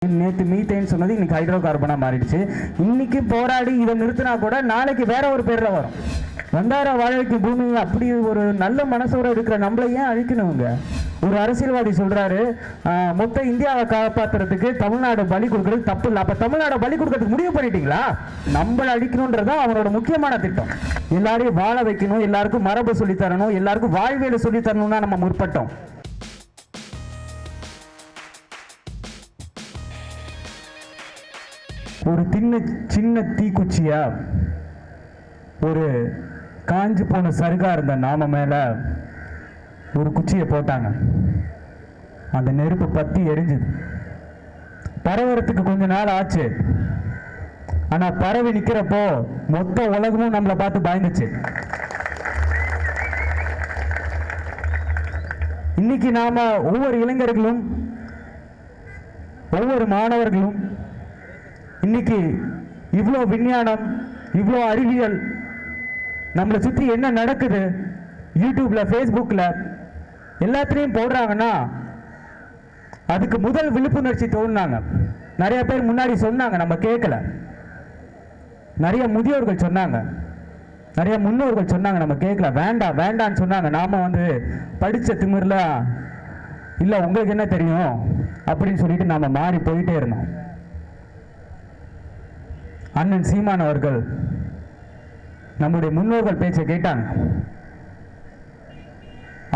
நேற்று மீத்தேன் சொன்னது இன்னைக்கு ஹைட்ரோ கார்பனா மாறிடுச்சு. இன்னைக்கு போராடி இதை நிறுத்தினா கூட நாளைக்கு வேற ஒரு பேர்ல வரும். வந்தார வாழைக்கு பூமி அப்படி ஒரு நல்ல மனசோட இருக்கிற நம்மளை ஏன் அழிக்கணுங்க? ஒரு அரசியல்வாதி சொல்றாரு, மொத்த இந்தியாவை காப்பாத்துறதுக்கு தமிழ்நாடு பலி கொடுக்கறது தப்பு இல்லை. அப்ப தமிழ்நாடு பலி கொடுக்கறதுக்கு முடிவு பண்ணிட்டீங்களா? நம்மளை அழிக்கணும்ன்றதான் அவனோட முக்கியமான திட்டம். எல்லாரையும் வாழ வைக்கணும், எல்லாருக்கும் மரபு சொல்லி தரணும், எல்லாருக்கும் வாழ்வியல் சொல்லி தரணும்னா நம்ம முற்பட்டோம். ஒரு சின்ன தீக்குச்சியா ஒரு காஞ்சு போன சருகா இருந்த நாம மேல ஒரு குச்சியை போட்டாங்க. அந்த நெருப்பு பத்தி எரிஞ்சுது. பரவறதுக்கு கொஞ்ச நாள் ஆச்சு. ஆனா பரவி நிக்கிறப்போ மொத்த உலகமும் நம்மளை பார்த்து பயந்துச்சு. இன்னைக்கு நாம ஒவ்வொரு இளைஞர்களும் ஒவ்வொரு மாணவர்களும் இன்னைக்கு இவ்வளோ விஞ்ஞானம், இவ்வளோ அறிவியல், நம்மளை சுற்றி என்ன நடக்குது யூடியூப்ல, ஃபேஸ்புக்கில் எல்லாத்துலேயும் போடுறாங்கன்னா அதுக்கு முதல் விழிப்புணர்ச்சி தோணுனாங்க. நிறைய பேர் முன்னாடி சொன்னாங்க, நம்ம கேட்கல. நிறைய முதியோர்கள் சொன்னாங்க, நிறைய முன்னோர்கள் சொன்னாங்க, நம்ம கேட்கல. வேண்டாம் வேண்டான்னு சொன்னாங்க. நாம படித்த திமிர்ல இல்லை உங்களுக்கு என்ன தெரியும் அப்படின்னு சொல்லிட்டு நாம மாறி போயிட்டே இருந்தோம். அண்ணன் சீமான் அவர்கள் நம்முடைய முன்னோர்கள் பேச்சை கேட்டாங்க.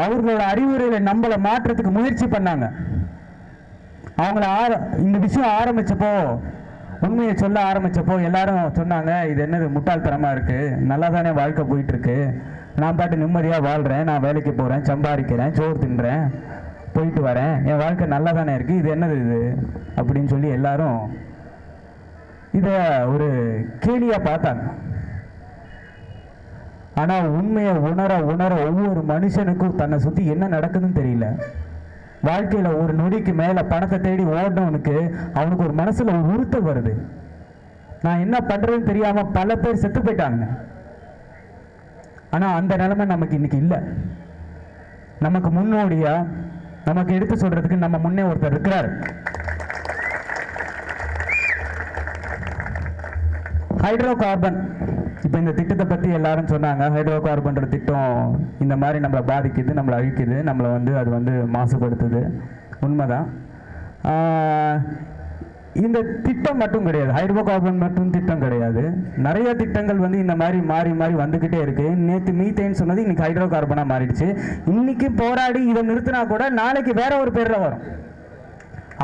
அவர்களோட அறிவுரையில நம்மளை மாற்றத்துக்கு முயற்சி பண்ணாங்க. அவங்கள இந்த விஷயம் ஆரம்பிச்சப்போ, உண்மையை சொல்ல ஆரம்பிச்சப்போ எல்லாரும் சொன்னாங்க, இது என்னது முட்டாள்தனமா இருக்கு, நல்லா தானே வாழ்க்கை போயிட்டு இருக்கு, நான் பாட்டு நிம்மதியா வாழ்றேன், நான் வேலைக்கு போறேன், சம்பாதிக்கிறேன், சோறு தின்றேன், போயிட்டு வரேன், என் வாழ்க்கை நல்லா தானே இருக்கு, இது என்னது இது அப்படின்னு சொல்லி எல்லாரும் இத ஒரு கேலியா பார்த்தாங்க. ஆனா உண்மையை உணர உணர ஒவ்வொரு மனுஷனுக்கும் தன்னை சுத்தி என்ன நடக்குதுன்னு தெரியல. வாழ்க்கையில ஒரு நொடிக்கு மேல பணத்தை தேடி ஓடனவனுக்கு அவனுக்கு ஒரு மனசுல ஒரு உறுத்தல் வருது. நான் என்ன பண்றதுன்னு தெரியாம பல பேர் செத்து போயிட்டாங்க. ஆனா அந்த நிலைமை நமக்கு இன்னைக்கு இல்லை. நமக்கு முன்னோடியா நமக்கு எடுத்து சொல்றதுக்கு நம்ம முன்னே ஒருத்தர் இருக்கிறார். Hydro carbon. இப்போ இந்த திட்டத்தை பற்றி எல்லாரும் சொன்னாங்க. ஹைட்ரோ கார்பன்ற திட்டம் இந்த மாதிரி நம்மளை பாதிக்குது, நம்மளை அழிக்குது, நம்மளை அது மாசுபடுத்துது. உண்மைதான். இந்த திட்டம் மட்டும் கிடையாது, ஹைட்ரோ கார்பன் மட்டும் திட்டம் கிடையாது. நிறைய திட்டங்கள் இந்த மாதிரி மாறி மாறி வந்துக்கிட்டே இருக்கு. நேற்று மீத்தேன் சொன்னது இன்னைக்கு ஹைட்ரோ கார்பனாக மாறிடுச்சு. இன்னைக்கு போராடி இதை நிறுத்தினா கூட நாளைக்கு வேற ஒரு பேர்ல வரும்.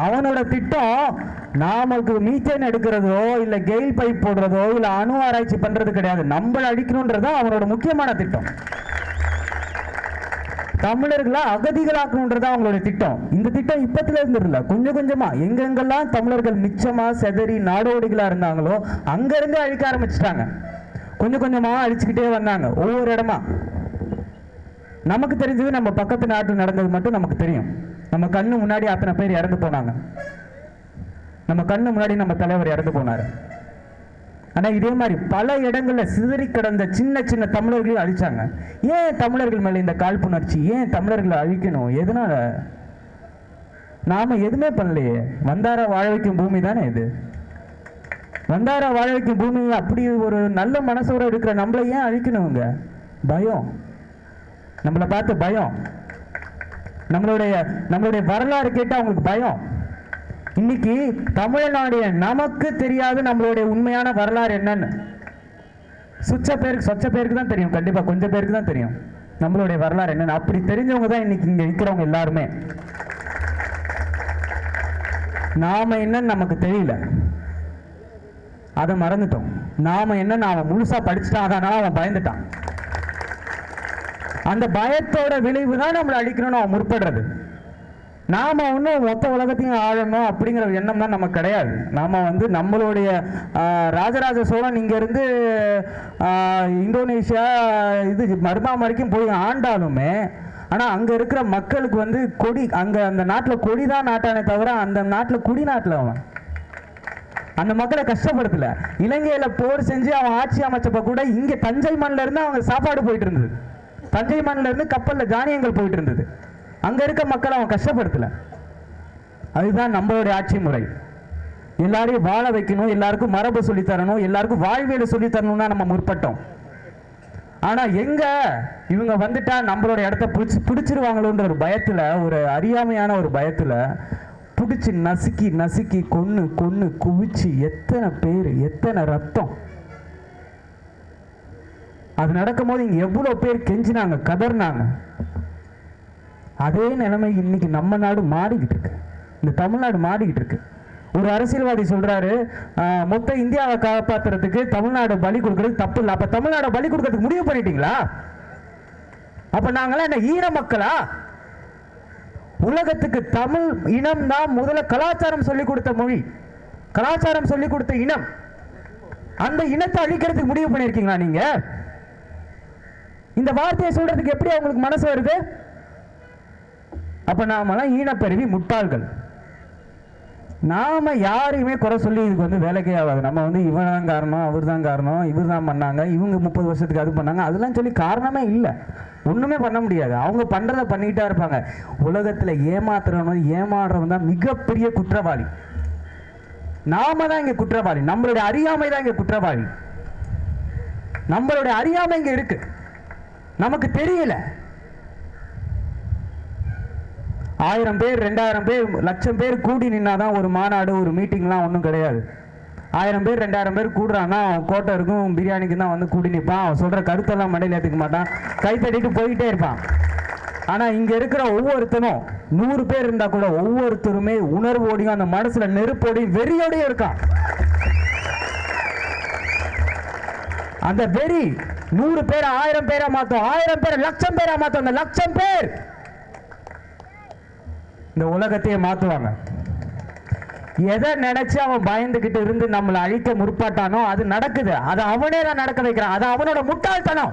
அவனோட திட்டம் நாமக்கு மீத்தேன் எடுக்கிறதோ இல்ல கெயில் பைப் போடுறதோ இல்ல அணு ஆராய்ச்சி பண்றது கிடையாது. நம்மளை அழிக்கணும்ன்றதான் அவனோட முக்கியமான திட்டம். தமிழர்களை அகதிகளாக்கணும்ன்றதான் அவங்களோட திட்டம். இந்த திட்டம் இப்பத்துல இருந்து இல்ல, கொஞ்சம் கொஞ்சமா எங்கெங்கெல்லாம் தமிழர்கள் மிச்சமா செதறி நாடோடிகளா இருந்தாங்களோ அங்க இருந்து அழிக்க ஆரம்பிச்சுட்டாங்க. கொஞ்சம் கொஞ்சமா அழிச்சுக்கிட்டே வந்தாங்க ஒவ்வொரு இடமா. நமக்கு தெரிஞ்சது நம்ம பக்கத்து நாட்டில் நடந்தது மட்டும் நமக்கு தெரியும். நம்ம கண்ணு முன்னாடி அத்தனை பேர் இறந்து போனாங்க. நம்ம கண்ணு முன்னாடி நம்ம தலைவர் இறந்து போனாரு. ஆனா இதே மாதிரி பல இடங்கள்ல சிதறி கிடந்த சின்ன சின்ன தமிழர்களையும் அழிச்சாங்க. ஏன் தமிழர்கள் மேல இந்த காழ்ப்புணர்ச்சி? ஏன் தமிழர்களை அழிக்கணும்? எதனால? நாம எதுவுமே பண்ணலையே. வந்தார வாழ வைக்கும் பூமி தானே இது. வந்தார வாழ வைக்கும் பூமி அப்படி ஒரு நல்ல மனசோட இருக்கிற நம்மளை ஏன் அழிக்கணுங்க? பயம், நம்மளை பார்த்து பயம். நம்மளுடைய வரலாறு கேட்டு அவங்களுக்கு பயம். இன்னைக்கு தமிழ்நாடு நமக்கு தெரியாது நம்மளுடைய உண்மையான வரலாறு என்னன்னு. சொச்ச பேருக்கு தான் தெரியும். கண்டிப்பா கொஞ்சம் பேருக்கு தான் தெரியும் நம்மளுடைய வரலாறு என்னன்னு. அப்படி தெரிஞ்சவங்க தான் இன்னைக்கு இங்க இருக்கிறவங்க எல்லாருமே. நாம என்னன்னு நமக்கு தெரியல, அதை மறந்துட்டோம். நாம என்னன்னு அவன் முழுசா படிச்சுட்டான், அதனால அவன் பயந்துட்டான். அந்த பயத்தோட விளைவு தான் நம்மளை அழிக்கணும்னு அவன் முற்படுறது. நாம ஒன்றும் மொத்த உலகத்தையும் ஆழணும் அப்படிங்கிற எண்ணம் தான் நமக்கு கிடையாது. நாம நம்மளுடைய ராஜராஜ சோழன் இங்க இருந்து இந்தோனேஷியா மர்மா வரைக்கும் போய் ஆண்டாலுமே, ஆனா அங்க இருக்கிற மக்களுக்கு கொடி, அங்க அந்த நாட்டில் கொடி தான் நாட்டானே தவிர அந்த நாட்டில் குடி நாட்டில் அவன் அந்த மக்களை கஷ்டப்படுத்தல. இலங்கையில போர் செஞ்சு அவன் ஆட்சி அமைச்சப்ப கூட இங்க தஞ்சை மண்ணில இருந்து அவங்க சாப்பாடு போயிட்டு இருந்தது. தஞ்சை மண்ணில இருந்து கப்பல்ல தானியங்கள் போயிட்டு இருந்தது. அங்க இருக்க மக்களை அவன் கஷ்டப்படுத்தல. அதுதான் நம்மளுடைய ஆட்சி முறை. எல்லாரையும் வாழ வைக்கணும், எல்லாருக்கும் மரபு சொல்லி தரணும், எல்லாருக்கும் வாழ்வியல் சொல்லி தரணும்னா நம்ம முற்பட்டோம். ஆனா எங்க இவங்க வந்துட்டா நம்மளோட இடத்த பிடிச்சிருவாங்களோன்ற ஒரு பயத்துல, ஒரு அறியாமையான ஒரு பயத்துல பிடிச்சி நசுக்கி நசுக்கி கொன்னு கொன்னு குவிச்சு எத்தனை பேர், எத்தனை ரத்தம். அது நடக்கும் போது இங்க எவ்வளவு பேர் கெஞ்சினாங்க, கதர்னாங்க. அதே நிலைமை இன்னைக்கு நம்ம நாடு மாறிக்கிட்டு இருக்கு, இந்த தமிழ்நாடு மாறிக்கிட்டு இருக்கு. ஒரு அரசியல்வாதி சொல்றாரு, மொத்த இந்தியாவை காப்பாத்துறதுக்கு தமிழ்நாடு பலி கொடுக்கறது தப்பு இல்லை. அப்ப தமிழ்நாடு பலி கொடுக்கறதுக்கு முடிவு பண்ணிட்டீங்களா? அப்ப நாங்களாம் என்ன ஈர மக்களா? உலகத்துக்கு தமிழ் இனம் தான் முதல்ல கலாச்சாரம் சொல்லி கொடுத்த மொழி, கலாச்சாரம் சொல்லி கொடுத்த இனம். அந்த இனத்தை அழிக்கிறதுக்கு முடிவு பண்ணிருக்கீங்களா நீங்க? இந்த வார்த்தையை சொல்றதுக்கு எப்படி அவங்களுக்கு மனசு வருது? அப்ப நாமெல்லாம் ஈனப்பெருவி முட்டாள்கள். நாம யாரையுமே குறை சொல்லி இதுக்கு வந்து வேலைக்கே ஆகாது. நம்ம வந்து இவன் தான் காரணம், அவர் தான் காரணம், இவர் தான் பண்ணாங்க, இவங்க 30 வருஷத்துக்கு அது பண்ணாங்க, அதெல்லாம் சொல்லி காரணமே இல்லை. ஒண்ணுமே பண்ண முடியாது. அவங்க பண்றதை பண்ணிக்கிட்டா இருப்பாங்க. உலகத்துல ஏமாத்துறவன், ஏமாறுறவன் தான் மிகப்பெரிய குற்றவாளி. நாம தான் இங்க குற்றவாளி. நம்மளுடைய அறியாமை தான் இங்க குற்றவாளி. நம்மளுடைய அறியாமை இங்க இருக்கு, நமக்கு தெரியல. 1000 பேர் 2000 பேர் 1,00,000 பேர் கூடி நின்னாதான் ஒரு மாநாடு, ஒரு மீட்டிங்லாம் ஒன்றும் கிடையாது. 1000 பேர் 2000 பேர் கூடுறான்னா அவன் கோட்டை இருக்கும், பிரியாணிக்கு தான் வந்து கூடி நிற்பான். அவன் சொல்ற கருத்தெல்லாம் மண்டையில் ஏற்றுக்க மாட்டான், கை தட்டிட்டு போயிட்டே இருப்பான். ஆனா இங்க இருக்கிற ஒவ்வொருத்தனும் 100 பேர் இருந்தா கூட ஒவ்வொருத்தருமே உணர்வோடையும் அந்த மனசுல நெருப்போடையும் வெறியோடையும் இருக்கான். அந்த வெறி 100 பேர் 1000 பேரா மாத்தோம், 1000 பேர் 1,00,000 பேரா மாத்தோம். அந்த 1,00,000 பேர் இந்த உலகத்தையே மாத்துவாங்க. எதை நினைச்சு அவன் பயந்துகிட்டு இருந்து நம்மளை அழிக்க முற்பட்டானோ அது நடக்குது. அதை அவனே தான் நடக்க வைக்கிறான். அது அவனோட முட்டாள்தனம்.